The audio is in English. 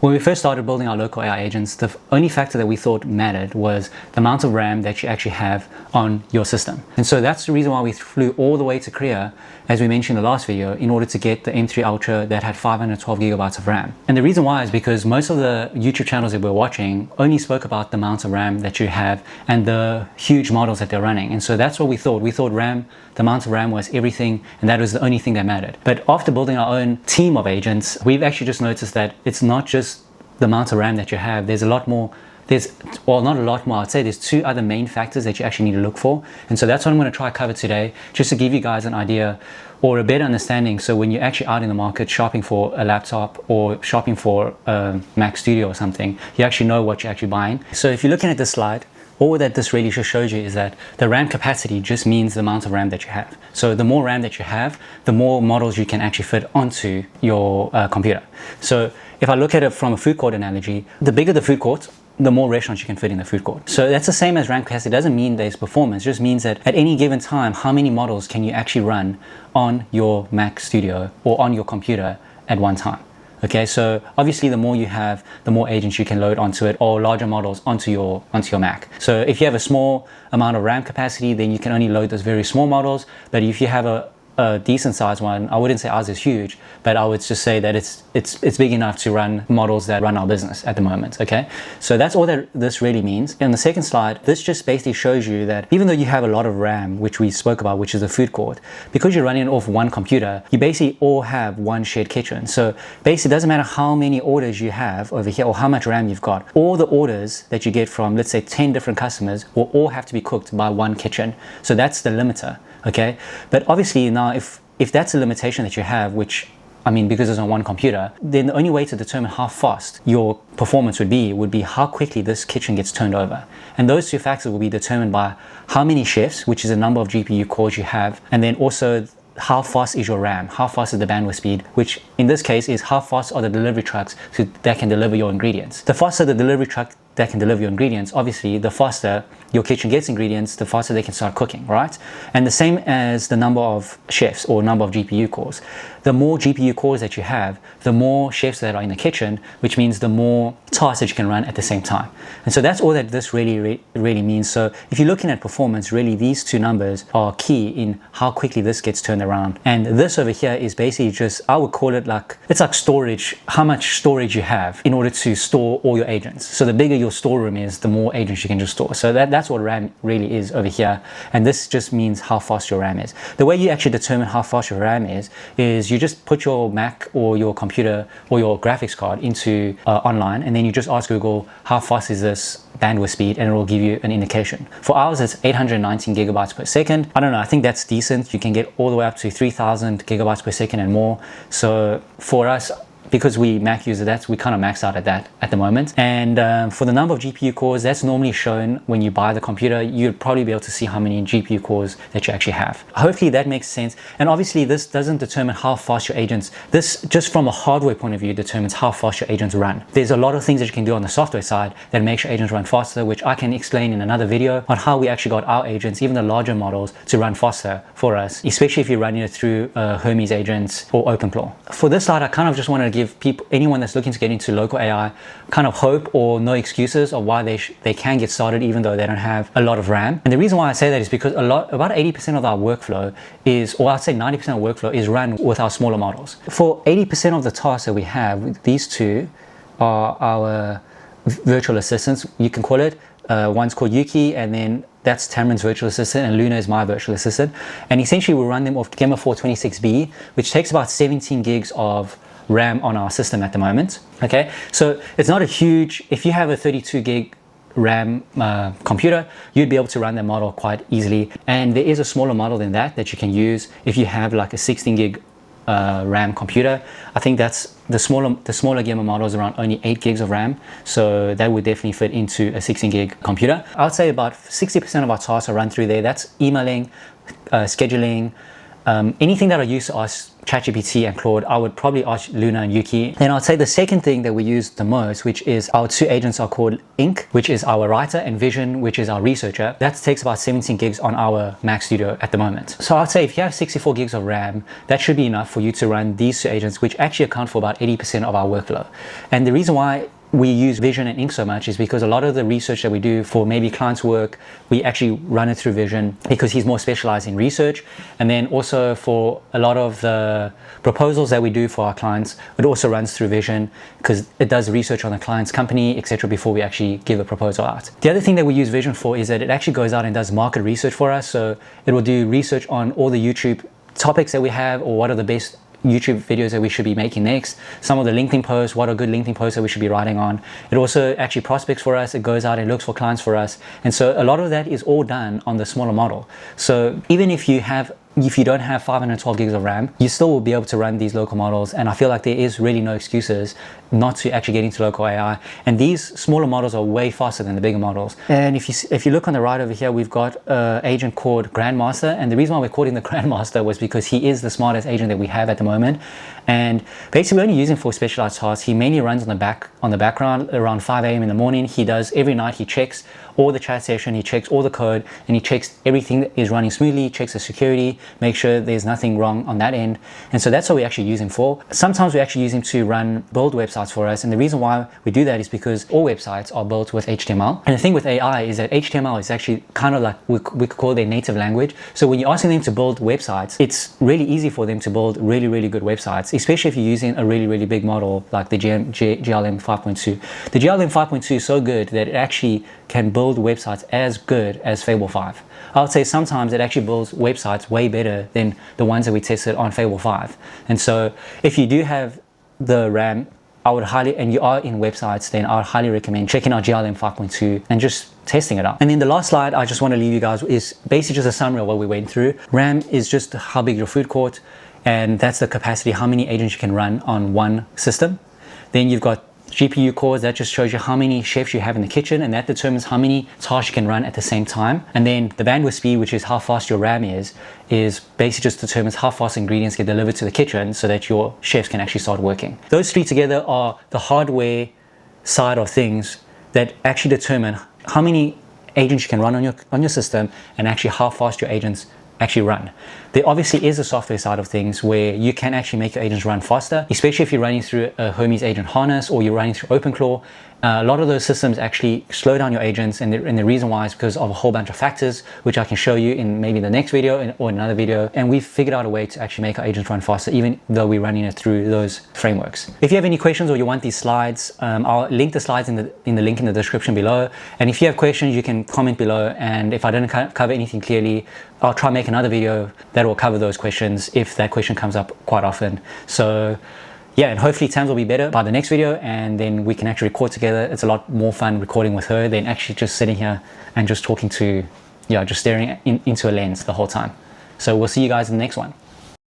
When we first started building our local AI agents, the only factor that we thought mattered was the amount of RAM that you actually have on your system. And so that's the reason why we flew all the way to Korea, as we mentioned in the last video, in order to get the M3 Ultra that had 512 gigabytes of RAM. And the reason why is because most of the YouTube channels that we're watching only spoke about the amount of RAM that you have and the huge models that they're running. And so that's what we thought. We thought RAM, the amount of RAM was everything, and that was the only thing that mattered. But after building our own team of agents, we've actually just noticed that it's not just the amount of RAM that you have. There's a lot more. Well, not a lot more. I'd say there's two other main factors that you actually need to look for. And so that's what I'm going to try to cover today, just to give you guys an idea or a better understanding. So when you're actually out in the market shopping for a laptop or shopping for a Mac Studio or something, you actually know what you're actually buying. So if you're looking at this slide, all that this really just shows you is that the RAM capacity just means the amount of RAM that you have. So the more RAM that you have, the more models you can actually fit onto your computer. So if I look at it from a food court analogy, the bigger the food court, the more restaurants you can fit in the food court. So that's the same as RAM capacity. It doesn't mean there's performance. It just means that at any given time, how many models can you actually run on your Mac Studio or on your computer at one time? Okay, so obviously the more you have, the more agents you can load onto it, or larger models onto your Mac. So if you have a small amount of RAM capacity, then you can only load those very small models. But if you have a decent sized one, I wouldn't say ours is huge, but I would just say that it's big enough to run models that run our business at the moment. Okay, so that's all that this really means. In the second slide, this just basically shows you that even though you have a lot of RAM, which we spoke about, which is the food court, because you're running it off one computer, you basically all have one shared kitchen. So basically it doesn't matter how many orders you have over here or how much RAM you've got, all the orders that you get from, let's say, 10 different customers will all have to be cooked by one kitchen. So that's the limiter. Okay, but obviously now if that's a limitation that you have, which I mean, because it's on one computer, then the only way to determine how fast your performance would be how quickly this kitchen gets turned over. And those two factors will be determined by how many chefs, which is the number of GPU cores you have, and then also how fast is your RAM, how fast is the bandwidth speed, which in this case is how fast are the delivery trucks that can deliver your ingredients. The faster the delivery truck that can deliver your ingredients, obviously the faster your kitchen gets ingredients, the faster they can start cooking, right? And the same as the number of chefs or number of GPU cores. The more GPU cores that you have, the more chefs that are in the kitchen, which means the more tasks that you can run at the same time. And so that's all that this really means. So if you're looking at performance, really these two numbers are key in how quickly this gets turned around. And this over here is basically just, I would call it like, it's like storage, how much storage you have in order to store all your agents. So the bigger your storeroom is, the more agents you can just store. So that's what RAM really is over here. And this just means how fast your RAM is. The way you actually determine how fast your RAM is you just put your Mac or your computer or your graphics card into online, and then you just ask Google, how fast is this bandwidth speed, and it will give you an indication. For ours, it's 819 gigabytes per second. I don't know, I think that's decent. You can get all the way up to 3000 gigabytes per second and more. So for us, because we Mac users, we kind of max out at that at the moment. And for the number of GPU cores, that's normally shown when you buy the computer. You'd probably be able to see how many GPU cores that you actually have. Hopefully that makes sense. And obviously this doesn't determine how fast your agents, this just from a hardware point of view determines how fast your agents run. There's a lot of things that you can do on the software side that makes your agents run faster, which I can explain in another video on how we actually got our agents, even the larger models, to run faster for us, especially if you're running it through Hermes agents or OpenClaw. For this slide, I kind of just wanted to give people, anyone that's looking to get into local AI, kind of hope or no excuses of why they can get started even though they don't have a lot of RAM. And the reason why I say that is because about 80% of our workflow is, or I'd say 90% of workflow is run with our smaller models. For 80% of the tasks that we have, these two are our virtual assistants, you can call it. One's called Yuki, and then that's Tamrin's virtual assistant, and Luna is my virtual assistant. And essentially we run them off Gemma 426B, which takes about 17 gigs of RAM on our system at the moment. Okay, so it's not a huge, if you have a 32 gig RAM computer, you'd be able to run that model quite easily. And there is a smaller model than that you can use if you have like a 16 gig RAM computer. I think that's the smaller Gemma model is around only 8 gigs of RAM, so that would definitely fit into a 16 gig computer. I would say about 60% of our tasks are run through there. That's emailing, scheduling, anything that are used to us ChatGPT and Claude, I would probably ask Luna and Yuki. Then I'd say the second thing that we use the most, which is our two agents, are called Ink, which is our writer, and Vision, which is our researcher. That takes about 17 gigs on our Mac Studio at the moment. So I'd say if you have 64 gigs of RAM, that should be enough for you to run these two agents, which actually account for about 80% of our workflow. And the reason why we use Vision and Ink so much is because a lot of the research that we do for maybe clients' work, we actually run it through Vision because he's more specialized in research. And then also for a lot of the proposals that we do for our clients, it also runs through Vision because it does research on the client's company, etc., before we actually give a proposal out. The other thing that we use Vision for is that it actually goes out and does market research for us. So it will do research on all the YouTube topics that we have, or what are the best YouTube videos that we should be making next, some of the LinkedIn posts, what are good LinkedIn posts that we should be writing on. It also actually prospects for us, it goes out and looks for clients for us. And so a lot of that is all done on the smaller model. So even if you don't have 512 gigs of RAM, you still will be able to run these local models. And I feel like there is really no excuses not to actually get into local AI. And these smaller models are way faster than the bigger models. And if you look on the right over here, we've got an agent called Grandmaster. And the reason why we're calling the Grandmaster was because he is the smartest agent that we have at the moment. And basically we only use him for specialized tasks. He mainly runs on the background around 5 a.m. in the morning. He does every night, he checks all the chat session, he checks all the code, and he checks everything that is running smoothly, checks the security, make sure there's nothing wrong on that end. And so that's what we actually use him for. Sometimes we actually use him to build websites for us. And the reason why we do that is because all websites are built with HTML. And the thing with AI is that HTML is actually kind of like, we could call their native language. So when you're asking them to build websites, it's really easy for them to build really, really good websites, especially if you're using a really, really big model like the GLM 5.2. The GLM 5.2 is so good that it actually can build websites as good as Fable 5. I would say sometimes it actually builds websites way better than the ones that we tested on Fable 5. And so if you do have the RAM, and you are in websites, then I would highly recommend checking out GLM 5.2 and just testing it out. And then the last slide I just want to leave you guys is basically just a summary of what we went through. RAM is just how big your food court, and that's the capacity, how many agents you can run on one system. Then you've got GPU cores, that just shows you how many chefs you have in the kitchen, and that determines how many tasks you can run at the same time. And then the bandwidth speed, which is how fast your RAM is basically just determines how fast ingredients get delivered to the kitchen so that your chefs can actually start working. Those three together are the hardware side of things that actually determine how many agents you can run on your system and actually how fast your agents actually run. There obviously is a software side of things where you can actually make your agents run faster, especially if you're running through a Hermes agent harness or you're running through OpenClaw. A lot of those systems actually slow down your agents, and the reason why is because of a whole bunch of factors, which I can show you in maybe the next video or another video. And we've figured out a way to actually make our agents run faster, even though we're running it through those frameworks. If you have any questions or you want these slides, I'll link the slides in the link in the description below. And if you have questions, you can comment below. And if I didn't cover anything clearly, I'll try and make another video that will cover those questions if that question comes up quite often. So yeah, and hopefully Tams will be better by the next video, and then we can actually record together. It's a lot more fun recording with her than actually just sitting here and just talking to, just staring into a lens the whole time. So we'll see you guys in the next one.